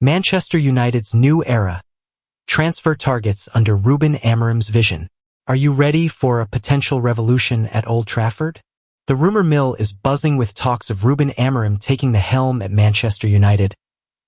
Manchester United's new era. Transfer targets under Ruben Amorim's vision. Are you ready for a potential revolution at Old Trafford? The rumor mill is buzzing with talks of Ruben Amorim taking the helm at Manchester United,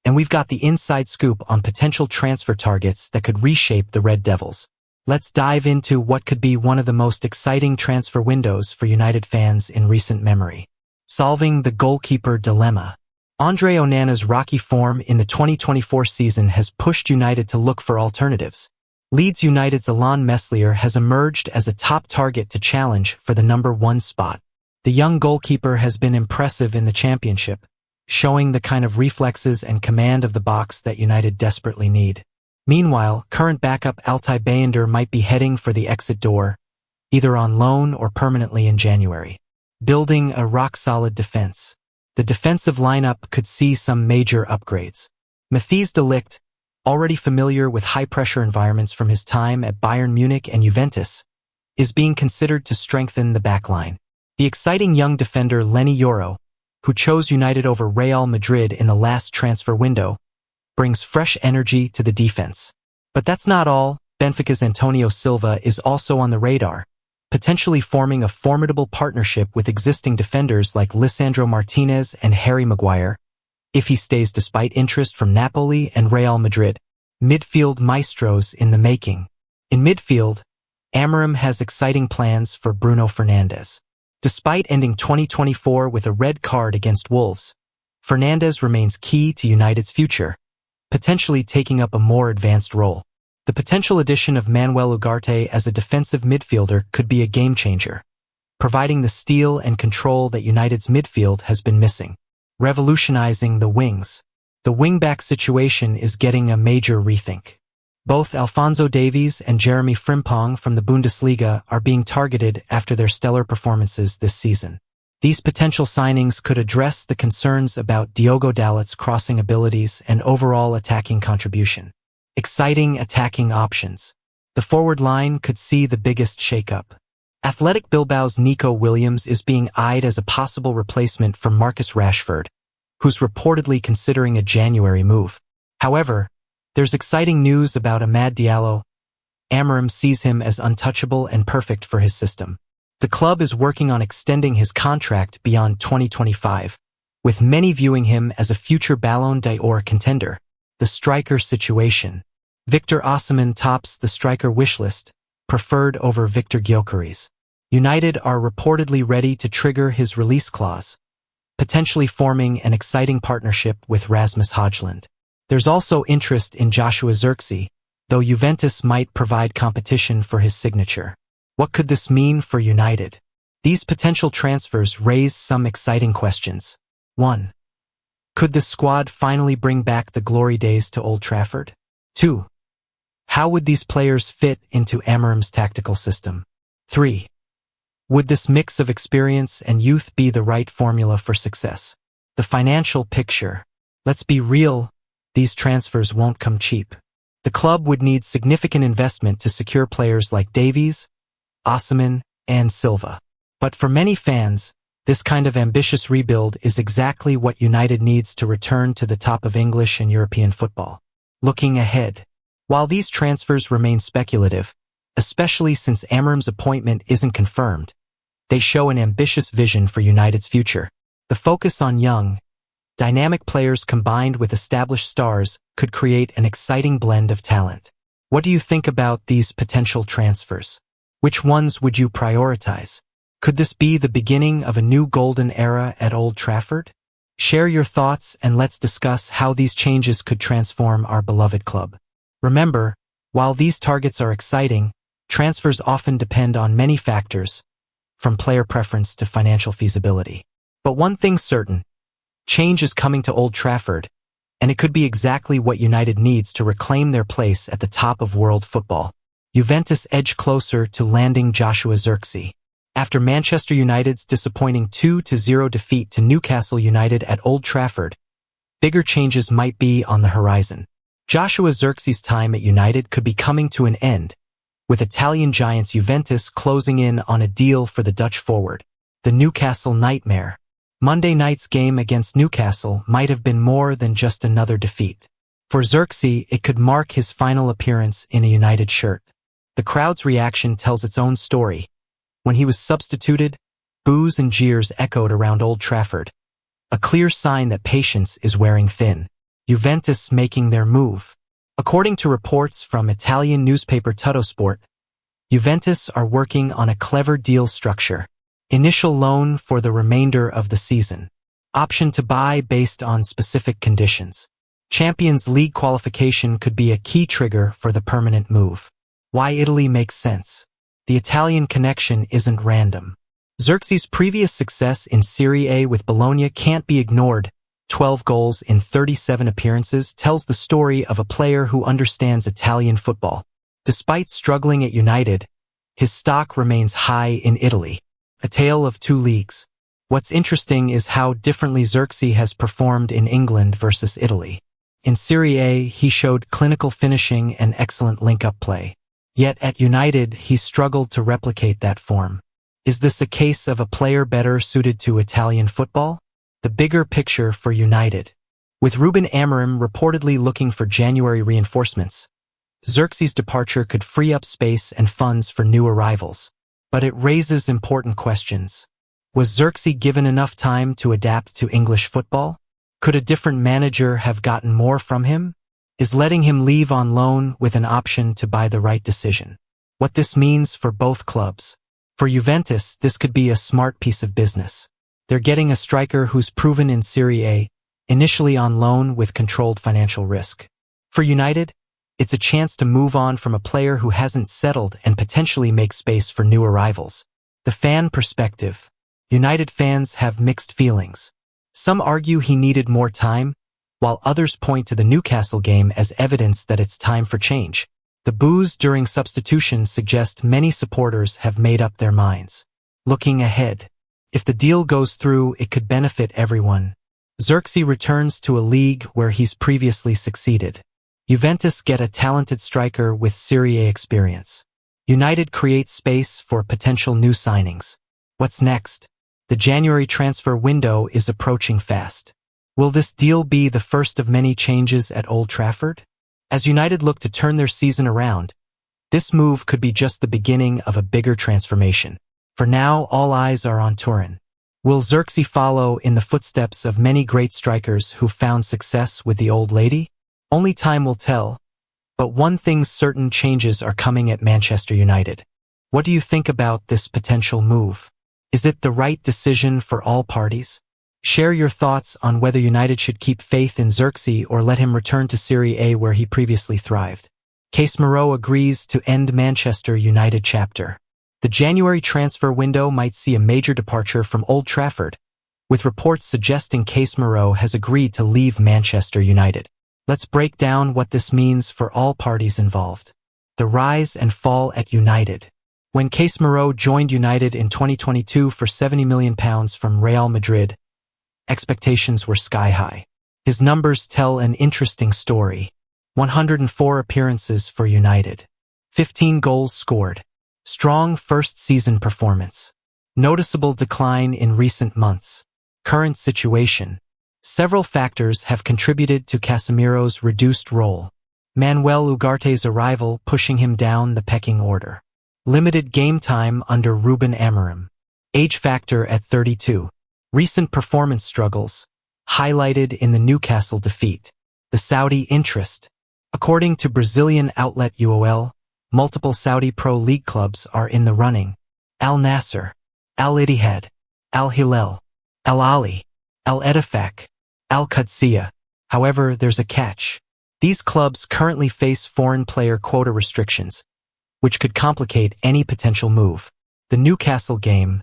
and we've got the inside scoop on potential transfer targets that could reshape the Red Devils. Let's dive into what could be one of the most exciting transfer windows for United fans in recent memory. Solving the goalkeeper dilemma. Andre Onana's rocky form in the 2024 season has pushed United to look for alternatives. Leeds United's Alain Meslier has emerged as a top target to challenge for the number 1 spot. The young goalkeeper has been impressive in the Championship, showing the kind of reflexes and command of the box that United desperately need. Meanwhile, current backup Altay Bayındır might be heading for the exit door, either on loan or permanently in January. Building a rock-solid defense. The defensive lineup could see some major upgrades. Matthijs de Ligt, already familiar with high-pressure environments from his time at Bayern Munich and Juventus, is being considered to strengthen the backline. The exciting young defender Leny Yoro, who chose United over Real Madrid in the last transfer window, brings fresh energy to the defense. But that's not all. Benfica's Antonio Silva is also on the radar, potentially forming a formidable partnership with existing defenders like Lisandro Martinez and Harry Maguire, if he stays despite interest from Napoli and Real Madrid. Midfield maestros in the making. In midfield, Amorim has exciting plans for Bruno Fernandes. Despite ending 2024 with a red card against Wolves, Fernandes remains key to United's future, potentially taking up a more advanced role. The potential addition of Manuel Ugarte as a defensive midfielder could be a game-changer, providing the steel and control that United's midfield has been missing. Revolutionizing the wings. The wing-back situation is getting a major rethink. Both Alphonso Davies and Jeremy Frimpong from the Bundesliga are being targeted after their stellar performances this season. These potential signings could address the concerns about Diogo Dalot's crossing abilities and overall attacking contribution. Exciting attacking options. The forward line could see the biggest shakeup. Athletic Bilbao's Nico Williams is being eyed as a possible replacement for Marcus Rashford, who's reportedly considering a January move. However, there's exciting news about Amad Diallo. Amorim sees him as untouchable and perfect for his system. The club is working on extending his contract beyond 2025, with many viewing him as a future Ballon d'Or contender. The striker situation. Victor Osimhen tops the striker wishlist, preferred over Victor Gyökeres. United are reportedly ready to trigger his release clause, potentially forming an exciting partnership with Rasmus Højlund. There's also interest in Joshua Zirkzee, though Juventus might provide competition for his signature. What could this mean for United? These potential transfers raise some exciting questions. 1. Could the squad finally bring back the glory days to Old Trafford? 2. How would these players fit into Amorim's tactical system? 3. Would this mix of experience and youth be the right formula for success? The financial picture. Let's be real, these transfers won't come cheap. The club would need significant investment to secure players like Davies, Osimhen, and Silva. But for many fans, this kind of ambitious rebuild is exactly what United needs to return to the top of English and European football. Looking ahead. While these transfers remain speculative, especially since Amorim's appointment isn't confirmed, they show an ambitious vision for United's future. The focus on young, dynamic players combined with established stars could create an exciting blend of talent. What do you think about these potential transfers? Which ones would you prioritize? Could this be the beginning of a new golden era at Old Trafford? Share your thoughts and let's discuss how these changes could transform our beloved club. Remember, while these targets are exciting, transfers often depend on many factors, from player preference to financial feasibility. But one thing's certain, change is coming to Old Trafford, and it could be exactly what United needs to reclaim their place at the top of world football. Juventus edge closer to landing Joshua Zirkzee. After Manchester United's disappointing 2-0 defeat to Newcastle United at Old Trafford, bigger changes might be on the horizon. Joshua Zirkzee's time at United could be coming to an end, with Italian giants Juventus closing in on a deal for the Dutch forward. The Newcastle nightmare. Monday night's game against Newcastle might have been more than just another defeat. For Xerxes, it could mark his final appearance in a United shirt. The crowd's reaction tells its own story. When he was substituted, boos and jeers echoed around Old Trafford, a clear sign that patience is wearing thin. Juventus making their move. According to reports from Italian newspaper Tuttosport, Juventus are working on a clever deal structure. Initial loan for the remainder of the season. Option to buy based on specific conditions. Champions League qualification could be a key trigger for the permanent move. Why Italy makes sense. The Italian connection isn't random. Xerxes' previous success in Serie A with Bologna can't be ignored. 12 goals in 37 appearances tells the story of a player who understands Italian football. Despite struggling at United, his stock remains high in Italy. A tale of two leagues. What's interesting is how differently Xerxes has performed in England versus Italy. In Serie A, he showed clinical finishing and excellent link-up play. Yet at United, he struggled to replicate that form. Is this a case of a player better suited to Italian football? The bigger picture for United. With Ruben Amorim reportedly looking for January reinforcements, Xerxes' departure could free up space and funds for new arrivals. But it raises important questions. Was Xerxes given enough time to adapt to English football? Could a different manager have gotten more from him? Is letting him leave on loan with an option to buy the right decision? What this means for both clubs. For Juventus, this could be a smart piece of business. They're getting a striker who's proven in Serie A, initially on loan with controlled financial risk. For United, it's a chance to move on from a player who hasn't settled and potentially make space for new arrivals. The fan perspective. United fans have mixed feelings. Some argue he needed more time, while others point to the Newcastle game as evidence that it's time for change. The boos during substitution suggest many supporters have made up their minds. Looking ahead. If the deal goes through, it could benefit everyone. Xerxes returns to a league where he's previously succeeded. Juventus get a talented striker with Serie A experience. United creates space for potential new signings. What's next? The January transfer window is approaching fast. Will this deal be the first of many changes at Old Trafford? As United look to turn their season around, this move could be just the beginning of a bigger transformation. For now, all eyes are on Turin. Will Xerxes follow in the footsteps of many great strikers who found success with the old lady? Only time will tell, but one thing's certain: changes are coming at Manchester United. What do you think about this potential move? Is it the right decision for all parties? Share your thoughts on whether United should keep faith in Xerxes or let him return to Serie A where he previously thrived. Case Moreau agrees to end Manchester United chapter. The January transfer window might see a major departure from Old Trafford, with reports suggesting Case Moreau has agreed to leave Manchester United. Let's break down what this means for all parties involved. The rise and fall at United. When Case Moreau joined United in 2022 for £70 million from Real Madrid, expectations were sky high. His numbers tell an interesting story. 104 appearances for United. 15 goals scored. Strong first-season performance. Noticeable decline in recent months. Current situation. Several factors have contributed to Casemiro's reduced role. Manuel Ugarte's arrival pushing him down the pecking order. Limited game time under Ruben Amorim. Age factor at 32. Recent performance struggles, highlighted in the Newcastle defeat. The Saudi interest. According to Brazilian outlet UOL, multiple Saudi Pro League clubs are in the running. Al Nassr, Al Ittihad, Al Hilal, Al Ahly, Al Ettifaq, Al Qadsiya. However, there's a catch. These clubs currently face foreign player quota restrictions, which could complicate any potential move. The Newcastle game.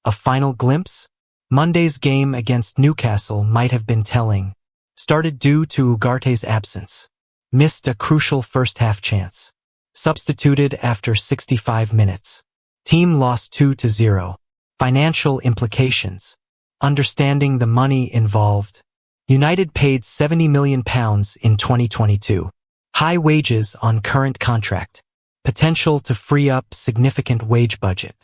A final glimpse? Monday's game against Newcastle might have been telling. Started due to Ugarte's absence. Missed a crucial first-half chance. Substituted after 65 minutes. Team lost 2-0. Financial implications. Understanding the money involved. United paid £70 million in 2022. High wages on current contract. Potential to free up significant wage budget.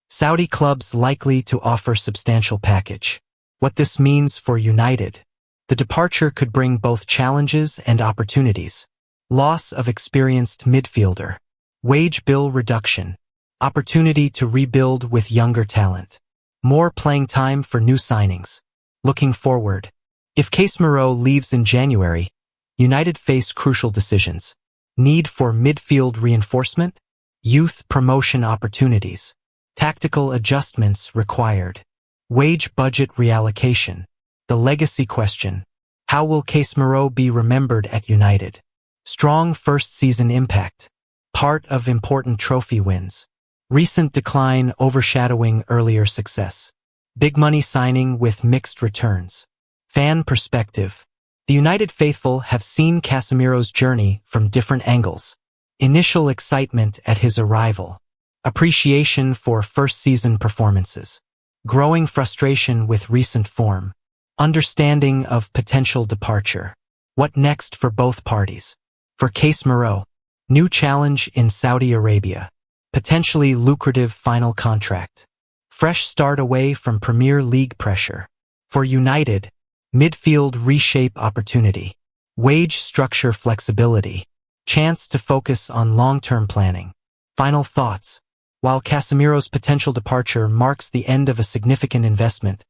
Saudi clubs likely to offer substantial package. What this means for United. The departure could bring both challenges and opportunities. Loss of experienced midfielder. Wage bill reduction. Opportunity to rebuild with younger talent. More playing time for new signings. Looking forward. If Casemiro leaves in January, United face crucial decisions. Need for midfield reinforcement? Youth promotion opportunities. Tactical adjustments required. Wage budget reallocation. The legacy question. How will Casemiro be remembered at United? Strong first-season impact. Part of important trophy wins. Recent decline overshadowing earlier success. Big money signing with mixed returns. Fan perspective. The United faithful have seen Casemiro's journey from different angles. Initial excitement at his arrival. Appreciation for first-season performances. Growing frustration with recent form. Understanding of potential departure. What next for both parties? For Casemiro, new challenge in Saudi Arabia. Potentially lucrative final contract. Fresh start away from Premier League pressure. For United, midfield reshape opportunity. Wage structure flexibility. Chance to focus on long-term planning. Final thoughts. While Casemiro's potential departure marks the end of a significant investment,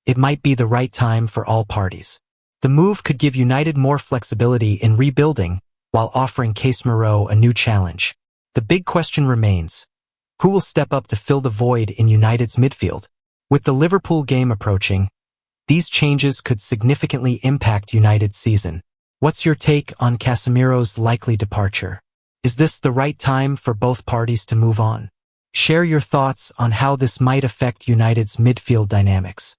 it might be the right time for all parties. The move could give United more flexibility in rebuilding while offering Casemiro a new challenge. The big question remains, who will step up to fill the void in United's midfield? With the Liverpool game approaching, these changes could significantly impact United's season. What's your take on Casemiro's likely departure? Is this the right time for both parties to move on? Share your thoughts on how this might affect United's midfield dynamics.